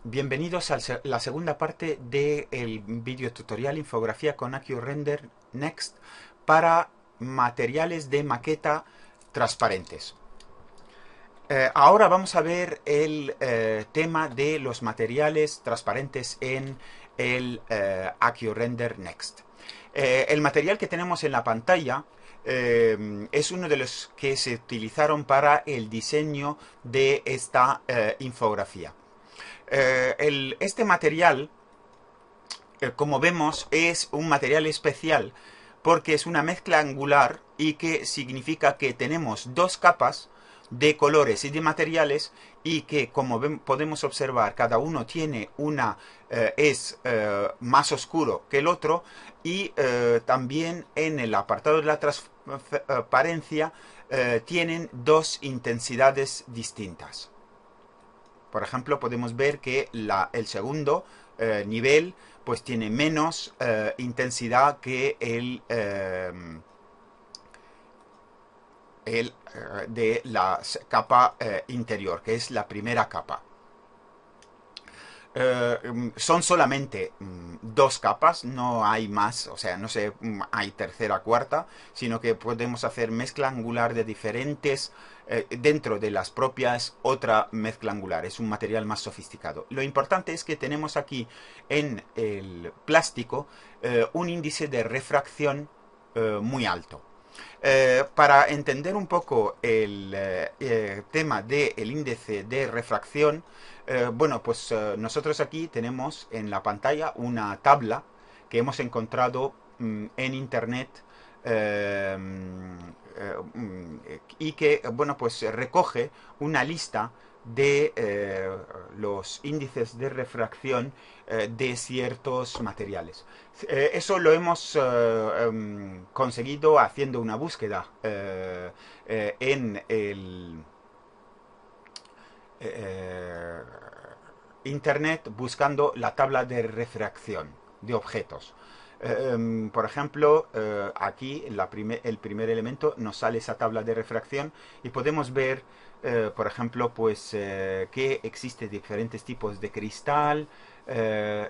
Bienvenidos a la segunda parte del vídeo tutorial Infografía con AccuRender Next para materiales de maqueta transparentes. Ahora vamos a ver el tema de los materiales transparentes en el AccuRender Next. El material que tenemos en la pantalla es uno de los que se utilizaron para el diseño de esta infografía. Este material, como vemos, es un material especial porque es una mezcla angular y que significa que tenemos dos capas de colores y de materiales y que, como podemos observar, cada uno tiene es más oscuro que el otro y también en el apartado de la transparencia tienen dos intensidades distintas. Por ejemplo, podemos ver que el segundo nivel pues tiene menos intensidad que el de la capa interior, que es la primera capa. Son solamente dos capas, no hay más, o sea, no sé, hay tercera, cuarta, sino que podemos hacer mezcla angular de diferentes, dentro de las propias, otra mezcla angular, es un material más sofisticado. Lo importante es que tenemos aquí en el plástico un índice de refracción muy alto. Para entender un poco el tema del índice de refracción, bueno, pues nosotros aquí tenemos en la pantalla una tabla que hemos encontrado en internet eh, y que, bueno, pues recoge una lista de los índices de refracción de ciertos materiales. Eso lo hemos conseguido haciendo una búsqueda en el eh, internet buscando la tabla de refracción de objetos. Por ejemplo, aquí el primer elemento nos sale esa tabla de refracción y podemos ver, por ejemplo, pues que existen diferentes tipos de cristal.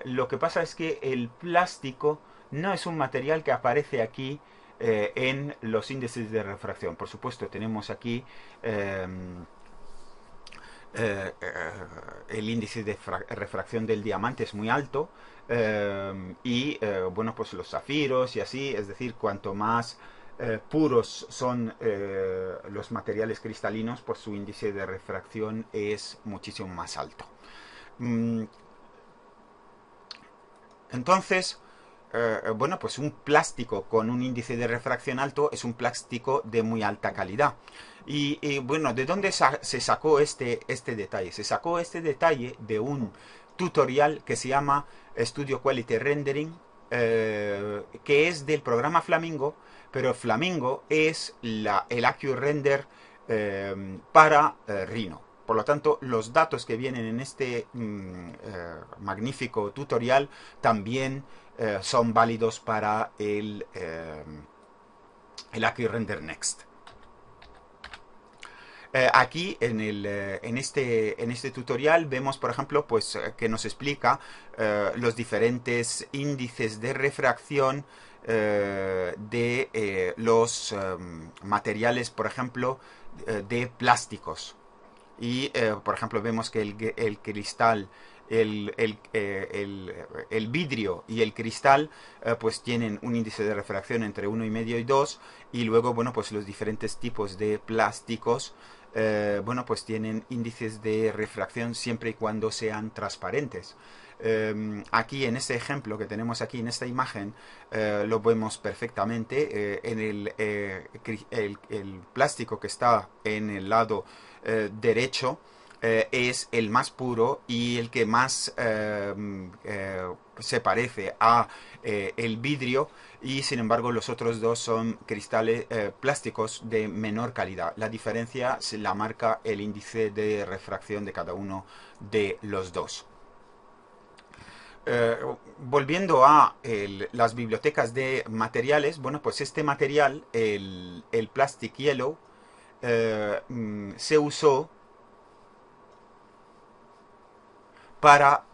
Lo que pasa es que el plástico no es un material que aparece aquí en los índices de refracción. Por supuesto, tenemos aquí eh, eh, el índice de refracción del diamante es muy alto bueno, pues los zafiros y así, es decir, cuanto más puros son los materiales cristalinos, pues su índice de refracción es muchísimo más alto. Mm, entonces, bueno, pues un plástico con un índice de refracción alto es un plástico de muy alta calidad. Bueno, ¿de dónde se sacó este detalle? Se sacó este detalle de un tutorial que se llama Studio Quality Rendering, que es del programa Flamingo, pero Flamingo es el AccuRender para Rhino. Por lo tanto, los datos que vienen en este magnífico tutorial también son válidos para el AccuRender Next. Aquí en este tutorial vemos, por ejemplo, pues que nos explica los diferentes índices de refracción de los materiales, por ejemplo, de plásticos. Por ejemplo, vemos que el cristal, el vidrio y el cristal pues tienen un índice de refracción entre 1,5 y 2 y luego, bueno, pues los diferentes tipos de plásticos bueno, pues tienen índices de refracción siempre y cuando sean transparentes. Aquí en este ejemplo que tenemos aquí en esta imagen lo vemos perfectamente en el plástico que está en el lado derecho es el más puro y el que más se parece a el vidrio y sin embargo los otros dos son cristales plásticos de menor calidad. La diferencia se la marca el índice de refracción de cada uno de los dos. Eh, Volviendo a las bibliotecas de materiales, bueno, pues este material, el Plastic Yellow, se usó para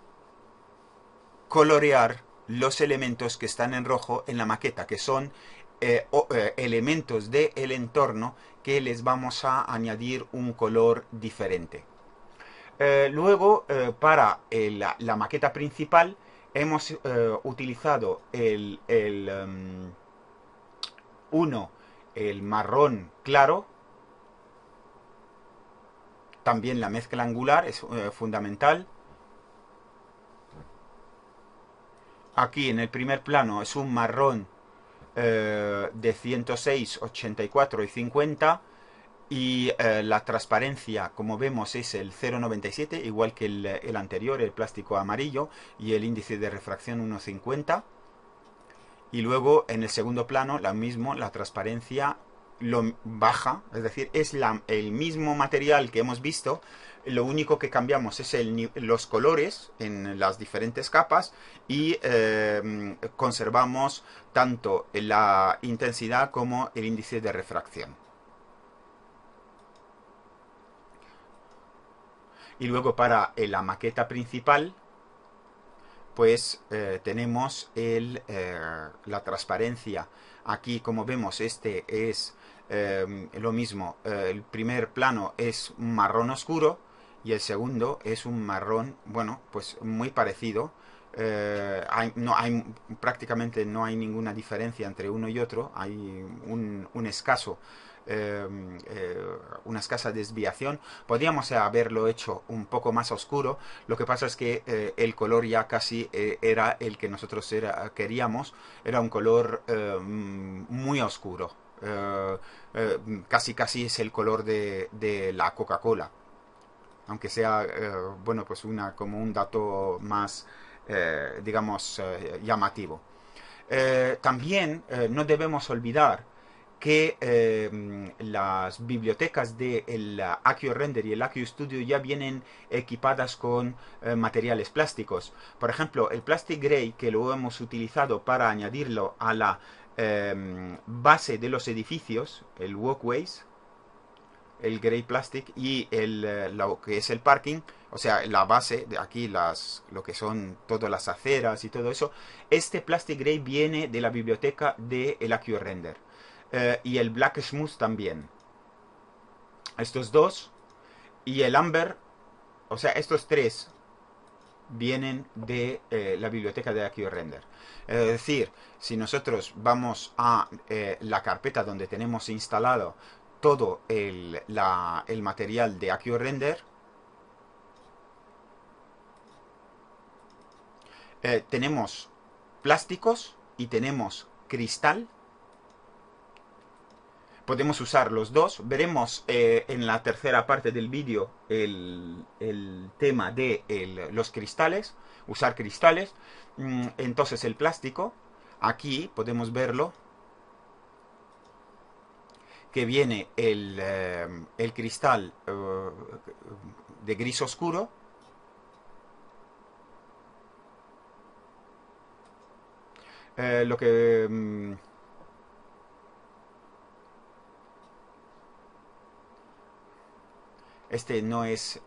colorear los elementos que están en rojo en la maqueta, que son elementos del entorno que les vamos a añadir un color diferente. Luego, para la maqueta principal, hemos utilizado el marrón claro. También la mezcla angular es fundamental. Aquí en el primer plano es un marrón de 106, 84 y 50. Y la transparencia, como vemos, es el 0,97, igual que el anterior, el plástico amarillo, y el índice de refracción 1,50. Y luego en el segundo plano, lo mismo, la transparencia baja, es decir, es el mismo material que hemos visto, lo único que cambiamos es los colores en las diferentes capas y conservamos tanto la intensidad como el índice de refracción. Y luego para la maqueta principal, pues tenemos la transparencia. Aquí, como vemos, este es lo mismo. El primer plano es un marrón oscuro y el segundo es un marrón, bueno, pues muy parecido. Prácticamente no hay ninguna diferencia entre uno y otro. Hay un escaso una escasa desviación. Podríamos haberlo hecho un poco más oscuro. Lo que pasa es que el color ya casi era el que nosotros queríamos. Era un color muy oscuro. Casi es el color de la Coca-Cola. Aunque sea, bueno, pues como un dato más, digamos, llamativo. También no debemos olvidar que las bibliotecas del AccuRender y el AccuStudio ya vienen equipadas con materiales plásticos. Por ejemplo, el Plastic Gray, que lo hemos utilizado para añadirlo a la base de los edificios, el walkways, el Gray Plastic, y lo que es el parking, o sea, la base de aquí, lo que son todas las aceras y todo eso. Este Plastic Gray viene de la biblioteca del AccuRender. Y el Black Smooth también. Estos dos y el Amber, o sea, estos tres vienen de la biblioteca de AccuRender. Es decir, si nosotros vamos a la carpeta donde tenemos instalado todo el material de AccuRender, tenemos plásticos y tenemos cristal. Podemos usar los dos. Veremos en la tercera parte del vídeo el tema de los cristales, usar cristales. Entonces el plástico, aquí podemos verlo, que viene el cristal de gris oscuro. Lo que... este no es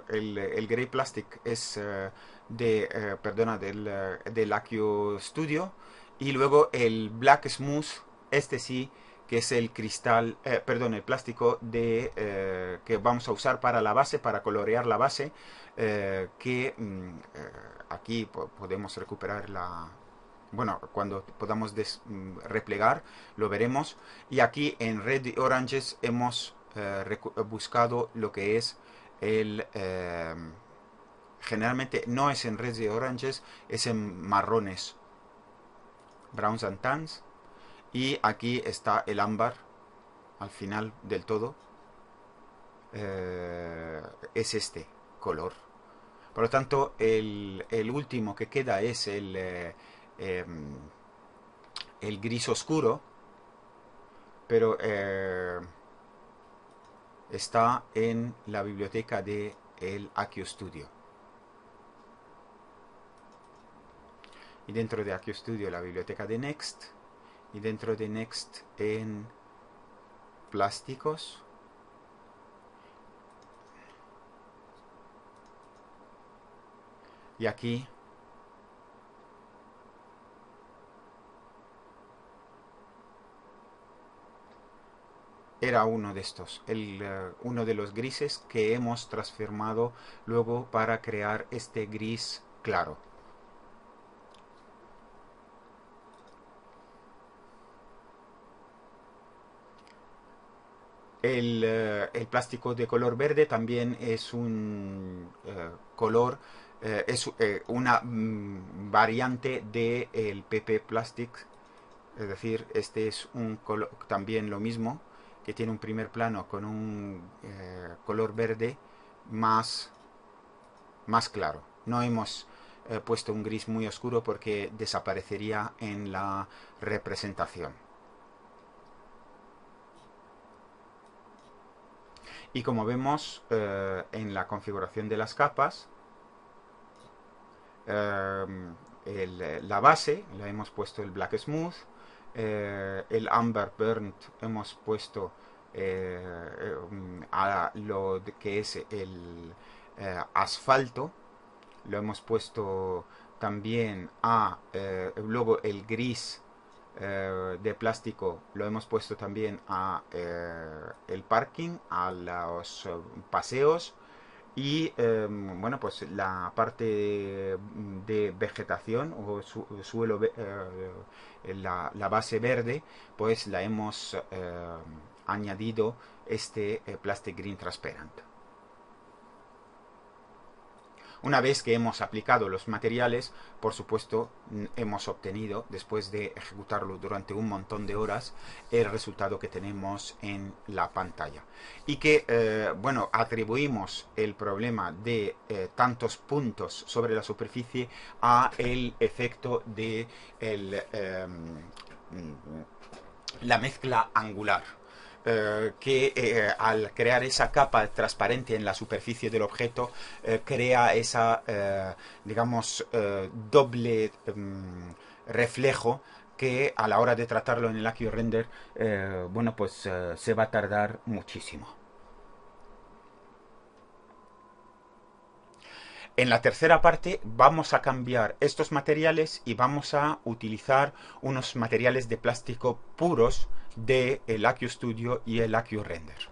el Grey Plastic, es del AccuStudio. Y luego el Black Smooth, este sí, que es el cristal, el plástico que vamos a usar para la base, para colorear la base, aquí podemos recuperar bueno, cuando podamos replegar, lo veremos. Y aquí en Red y Oranges hemos buscado lo que es generalmente no es en Red y Oranges, es en marrones, browns and tans. Y aquí está el ámbar al final del todo. Es este color. Por lo tanto, el último que queda es el gris oscuro, pero está en la biblioteca de el AccuStudio. Y dentro de AccuStudio la biblioteca de Next, y dentro de Next en plásticos Y aquí era uno de estos, uno de los grises que hemos transformado luego para crear este gris claro. El plástico de color verde también es un color, es una variante del PP Plastic, es decir, este es un color, también lo mismo, que tiene un primer plano con un color verde más, más claro. No hemos puesto un gris muy oscuro porque desaparecería en la representación. Y como vemos en la configuración de las capas, la base la hemos puesto el Black Smooth, el Amber Burnt hemos puesto a lo que es el asfalto, lo hemos puesto también a luego el gris de plástico lo hemos puesto también a el parking, a los paseos y bueno, pues la parte de vegetación o suelo, la base verde, pues la hemos añadido este Plastic Green Transparent. Una vez que hemos aplicado los materiales, por supuesto, hemos obtenido, después de ejecutarlo durante un montón de horas, el resultado que tenemos en la pantalla. Y que, bueno, atribuimos el problema de tantos puntos sobre la superficie a el efecto de la mezcla angular. Que al crear esa capa transparente en la superficie del objeto crea esa, digamos, doble reflejo que a la hora de tratarlo en el AccuRender, bueno, pues se va a tardar muchísimo. En la tercera parte vamos a cambiar estos materiales y vamos a utilizar unos materiales de plástico puros del AccuStudio y el AccuRender.